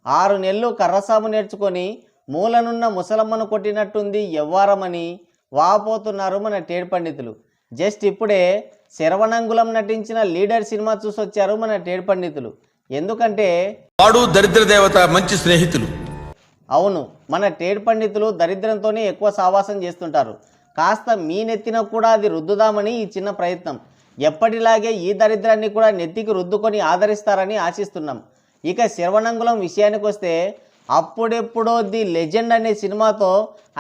6 నెలలు కర్రసాము నేర్చుకొని మూలనున్న ముసలమ్మను కొట్టినట్టుంది ఎవ్వారమని వాపోతున్నారు మన టేడ్ పండితులు. జస్ట్ ఇప్పుడే శరవణంగుళం నటించిన లీడర్ సినిమా చూసొచ్చారు మన టేడ్ పండితులు. ఎందుకంటే వాడు దరిద్ర దేవత మంచి స్నేహితులు. అవును, మన టేడ్ పండితులు దరిద్రంతోనే ఎక్కువ సావాసం చేస్తుంటారు. కాస్త మీ నెత్తిన కూడా అది రుద్దుదామని ఈ చిన్న ప్రయత్నం. ఎప్పటిలాగే ఈ దరిద్రాన్ని కూడా నెత్తికి రుద్దుకొని ఆదరిస్తారని ఆశిస్తున్నాం. ఇక శరవణంగుళం విషయానికి వస్తే అప్పుడెప్పుడో ది లెజెండ్ అనే సినిమాతో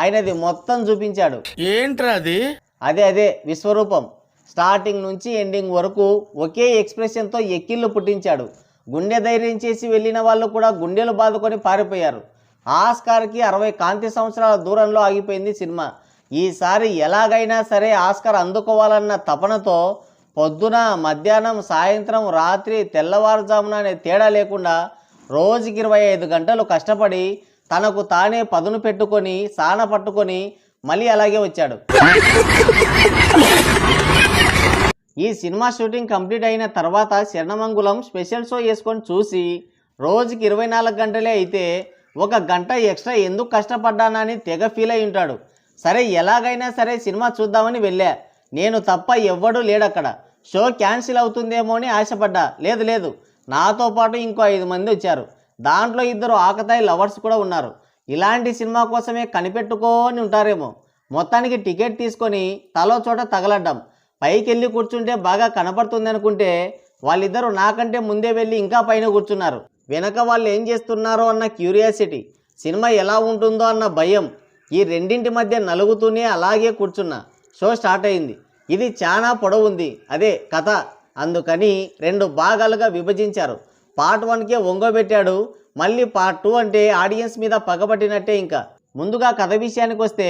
ఆయనది మొత్తం చూపించాడు. ఏంట్రా అది? అదే విశ్వరూపం. స్టార్టింగ్ నుంచి ఎండింగ్ వరకు ఒకే ఎక్స్ప్రెషన్తో ఎక్కిళ్ళు పుట్టించాడు. గుండె ధైర్యం చేసి వెళ్ళిన వాళ్ళు కూడా గుండెలు బాదుకొని పారిపోయారు. ఆస్కార్కి 60 కాంతి సంవత్సరాల దూరంలో ఆగిపోయింది సినిమా. ఈసారి ఎలాగైనా సరే ఆస్కార్ అందుకోవాలన్న తపనతో పొద్దున, మధ్యాహ్నం, సాయంత్రం, రాత్రి, తెల్లవారుజామున అనే తేడా లేకుండా రోజుకి 25 గంటలు కష్టపడి తనకు తానే పదును పెట్టుకొని సాన పట్టుకొని మళ్ళీ అలాగే వచ్చాడు. ఈ సినిమా షూటింగ్ కంప్లీట్ అయిన తర్వాత శరణమంగుళం స్పెషల్ షో వేసుకొని చూసి రోజుకి 24 గంటలే అయితే 1 గంట ఎక్స్ట్రా ఎందుకు కష్టపడ్డానని తెగ ఫీల్ అయి ఉంటాడు. సరే ఎలాగైనా సరే సినిమా చూద్దామని వెళ్ళా. నేను తప్ప ఎవ్వడూ లేడక్కడ. షో క్యాన్సిల్ అవుతుందేమో అని ఆశపడ్డా. లేదు, నాతో పాటు ఇంకో 5 మంది వచ్చారు. దాంట్లో 2 ఆకతాయి లవర్స్ కూడా ఉన్నారు. ఇలాంటి సినిమా కోసమే కనిపెట్టుకొని ఉంటారేమో. మొత్తానికి టికెట్ తీసుకొని తలో చోట తగలడ్డాం. పైకి వెళ్ళి కూర్చుంటే బాగా కనపడుతుంది అనుకుంటే వాళ్ళిద్దరూ నాకంటే ముందే వెళ్ళి ఇంకా పైన కూర్చున్నారు. వెనక వాళ్ళు ఏం చేస్తున్నారో అన్న క్యూరియాసిటీ, సినిమా ఎలా ఉంటుందో అన్న భయం, ఈ రెండింటి మధ్య నలుగుతూనే అలాగే కూర్చున్నా. షో స్టార్ట్ అయింది. ఇది చాలా పొడవుంది, అదే కథ. అందుకని 2 భాగాలుగా విభజించారు. పార్ట్ 1కే ఒంగోబెట్టాడు. మళ్ళీ పార్ట్ 2 అంటే ఆడియన్స్ మీద పగబట్టినట్టే. ఇంకా ముందుగా కథ విషయానికి వస్తే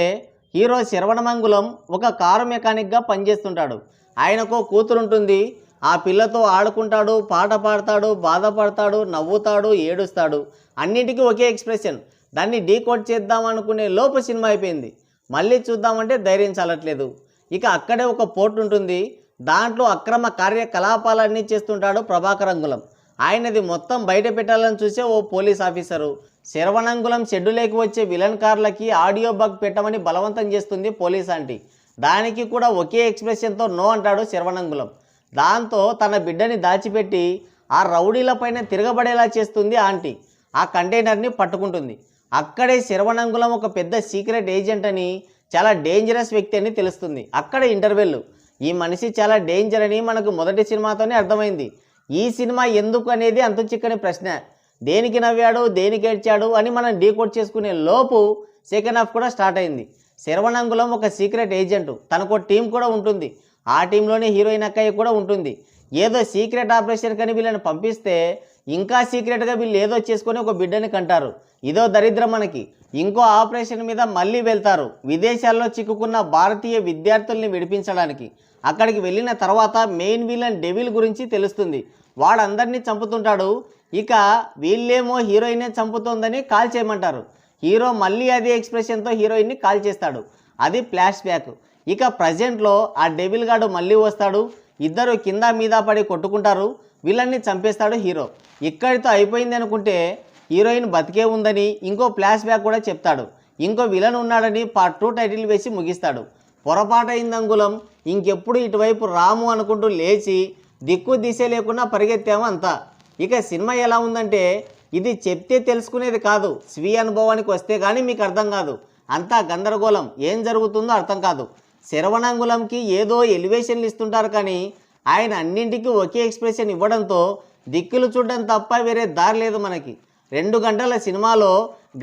హీరో శరవణమంగుళం ఒక కారు మెకానిక్గా పనిచేస్తుంటాడు. ఆయనకు కూతురుంటుంది. ఆ పిల్లతో ఆడుకుంటాడు, పాట పాడతాడు, బాధపడతాడు, నవ్వుతాడు, ఏడుస్తాడు. అన్నిటికీ ఒకే ఎక్స్ప్రెషన్. దాన్ని డీకోడ్ చేద్దాం అనుకునే లోపు సినిమా అయిపోయింది. మళ్ళీ చూద్దామంటే ధైర్యం చాలట్లేదు. ఇక అక్కడే ఒక పోర్ట్ ఉంటుంది. దాంట్లో అక్రమ కార్యకలాపాలన్నీ చేస్తుంటాడు ప్రభాకరంగుళం. ఆయనది మొత్తం బయట పెట్టాలని చూసే ఓ పోలీస్ ఆఫీసరు శరవణంగుళం షెడ్యూలేకి వచ్చే విలన్ కార్లకి ఆడియో బగ్ పెట్టమని బలవంతం చేస్తుంది పోలీస్ ఆంటీ. దానికి కూడా ఒకే ఎక్స్ప్రెషన్తో నో అంటాడు శరవణంగుళం. దాంతో తన బిడ్డని దాచిపెట్టి ఆ రౌడీలపైన తిరగబడేలా చేస్తుంది ఆంటీ. ఆ కంటైనర్ని పట్టుకుంటుంది. అక్కడే శరవణంగుళం ఒక పెద్ద సీక్రెట్ ఏజెంట్ అని, చాలా డేంజరస్ వ్యక్తి అని తెలుస్తుంది. అక్కడ ఇంటర్వెల్. ఈ మనిషి చాలా డేంజర్ అని మనకు మొదటి సినిమాతోనే అర్థమైంది. ఈ సినిమా ఎందుకు అనేది అంతు చిక్కని ప్రశ్న. దేనికి నవ్వాడు, దేనికి ఏడ్చాడు అని మనం డీకోడ్ చేసుకునే లోపు సెకండ్ హాఫ్ కూడా స్టార్ట్ అయింది. శరవణంగుళం ఒక సీక్రెట్ ఏజెంట్. తనకు టీం కూడా ఉంటుంది. ఆ టీంలోనే హీరోయిన్ అక్కయ్య కూడా ఉంటుంది. ఏదో సీక్రెట్ ఆపరేషన్ కని వీళ్ళని పంపిస్తే ఇంకా సీక్రెట్గా వీళ్ళు ఏదో చేసుకొని ఒక బిడ్డని కంటారు. ఇదో దరిద్రం మనకి. ఇంకో ఆపరేషన్ మీద మళ్ళీ వెళ్తారు విదేశాల్లో చిక్కుకున్న భారతీయ విద్యార్థుల్ని విడిపించడానికి. అక్కడికి వెళ్ళిన తర్వాత మెయిన్ విలన్ డెవిల్ గురించి తెలుస్తుంది. వాడందరినీ చంపుతుంటాడు. ఇక వీళ్ళేమో హీరోయినే చంపుతోందని కాల్ చేయమంటారు. హీరో మళ్ళీ అదే ఎక్స్ప్రెషన్తో హీరోయిన్ని కాల్ చేస్తాడు. అది ఫ్లాష్ బ్యాక్. ఇక ప్రజెంట్లో ఆ డెవిల్ గాడు మళ్ళీ వస్తాడు. ఇద్దరు కింద మీద పడి కొట్టుకుంటారు. విలన్ని చంపేస్తాడు హీరో. ఇక్కడితో అయిపోయింది అనుకుంటే హీరోయిన్ బతికే ఉందని ఇంకో ఫ్లాష్ బ్యాక్ కూడా చెప్తాడు. ఇంకో విలన్ ఉన్నాడని పార్ట్ 2 టైటిల్ వేసి ముగిస్తాడు. పొరపాటైంది అంగుళం. ఇంకెప్పుడు ఇటువైపు రాము అనుకుంటూ లేచి దిక్కు దిశ లేకుండా పరిగెత్తాము అంతా. ఇక సినిమా ఎలా ఉందంటే ఇది చెప్తే తెలుసుకునేది కాదు. స్వీయ అనుభవానికి వస్తే కానీ మీకు అర్థం కాదు. అంతా గందరగోళం. ఏం జరుగుతుందో అర్థం కాదు. శరవణంగుళంకి ఏదో ఎలివేషన్లు ఇస్తుంటారు కానీ ఆయన అన్నింటికీ ఒకే ఎక్స్ప్రెషన్ ఇవ్వడంతో దిక్కులు చూడడం తప్ప వేరే దారి లేదు మనకి. 2 గంటల సినిమాలో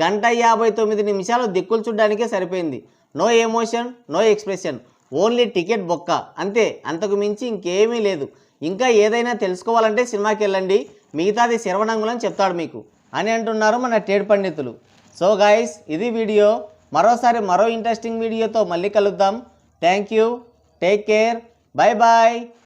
1:59 దిక్కులు చూడడానికే సరిపోయింది. No emotion, no expression, only ticket బొక్క అంతే. అంతకు మించి ఇంకేమీ లేదు. ఇంకా ఏదైనా తెలుసుకోవాలంటే సినిమాకి వెళ్ళండి, మిగతాది శరవణంగుళం చెప్తాడు మీకు అని అంటున్నారు మన టేడ్ పండితులు. సో గాయస్, ఇది వీడియో. మరోసారి మరో ఇంట్రెస్టింగ్ వీడియోతో మళ్ళీ కలుద్దాం. Thank you, take care, bye bye.